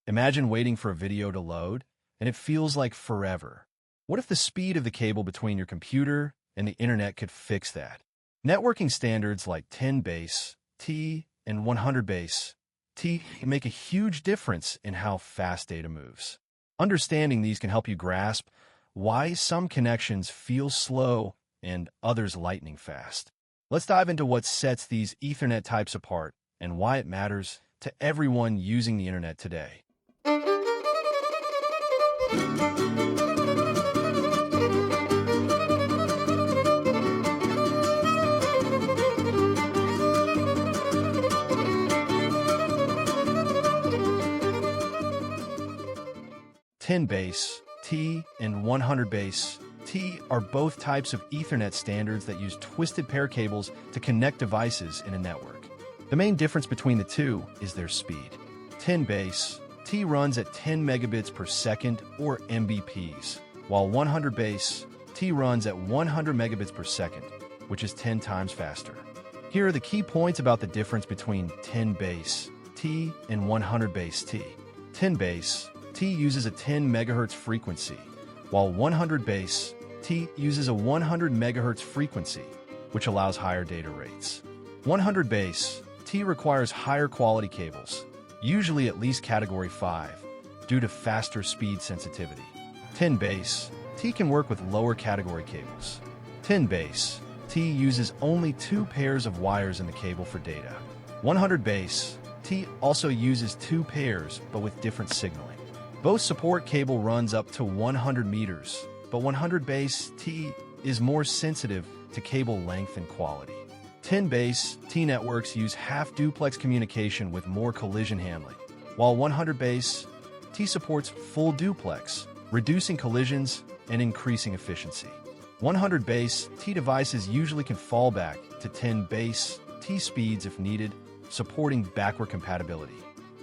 Imagine waiting for a video to load, and it feels like forever. What if the speed of the cable between your computer and the internet could fix that? Networking standards like 10BASE-T and 100BASE-T make a huge difference in how fast data moves. Understanding these can help you grasp why some connections feel slow and others lightning fast. Let's dive into what sets these Ethernet types apart and why it matters to everyone using the internet today. 10BASE-T and 100BASE-T are both types of Ethernet standards that use twisted pair cables to connect devices in a network. The main difference between the two is their speed. 10BASE-T runs at 10 megabits per second or Mbps, while 100BASE-T runs at 100 megabits per second, which is 10 times faster. Here are the key points about the difference between 10BASE-T and 100BASE-T. 10BASE-T uses a 10 MHz frequency, while 100BASE-T uses a 100 MHz frequency, which allows higher data rates. 100BASE-T requires higher quality cables, usually at least Category 5, due to faster speed sensitivity. 10BASE-T can work with lower category cables. 10BASE-T uses only 2 pairs of wires in the cable for data. 100BASE-T also uses 2 pairs, but with different signaling. Both support cable runs up to 100 meters, but 100BASE-T is more sensitive to cable length and quality. 10BASE-T networks use half-duplex communication with more collision handling, while 100BASE-T supports full duplex, reducing collisions and increasing efficiency. 100BASE-T devices usually can fall back to 10BASE-T speeds if needed, supporting backward compatibility.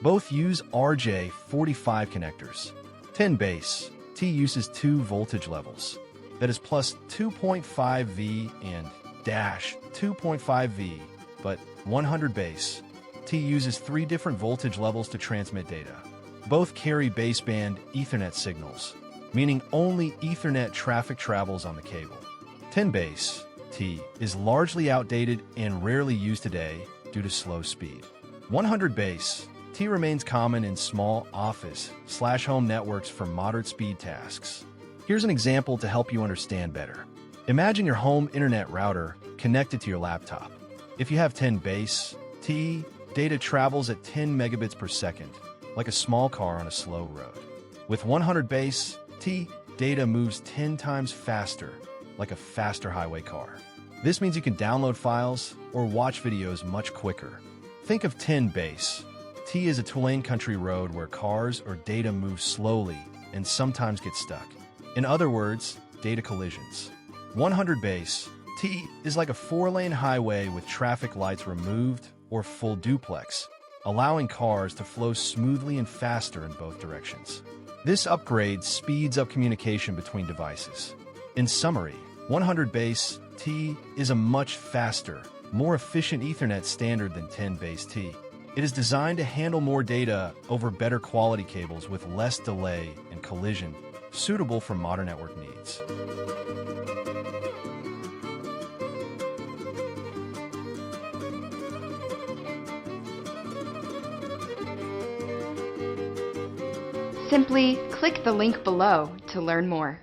Both use RJ45 connectors. 10BASE-T uses 2 voltage levels, that is plus 2.5V and dash 2.5V, but 100BASE-T uses 3 different voltage levels to transmit data. Both carry baseband Ethernet signals, meaning only Ethernet traffic travels on the cable. 10BASE-T is largely outdated and rarely used today due to slow speed. 100BASE-T remains common in small office/home networks for moderate speed tasks. Here's an example to help you understand better. Imagine your home internet router connected to your laptop. If you have 10BASE-T, data travels at 10 megabits per second, like a small car on a slow road. With 100BASE-T, data moves 10 times faster, like a faster highway car. This means you can download files or watch videos much quicker. Think of 10BASE-T as a two-lane country road where cars or data move slowly and sometimes get stuck. In other words, data collisions. 100BASE-T is like a 4-lane highway with traffic lights removed or full duplex, allowing cars to flow smoothly and faster in both directions. This upgrade speeds up communication between devices. In summary, 100BASE-T is a much faster, more efficient Ethernet standard than 10BASE-T. It is designed to handle more data over better quality cables with less delay and collision, suitable for modern network needs. Simply click the link below to learn more.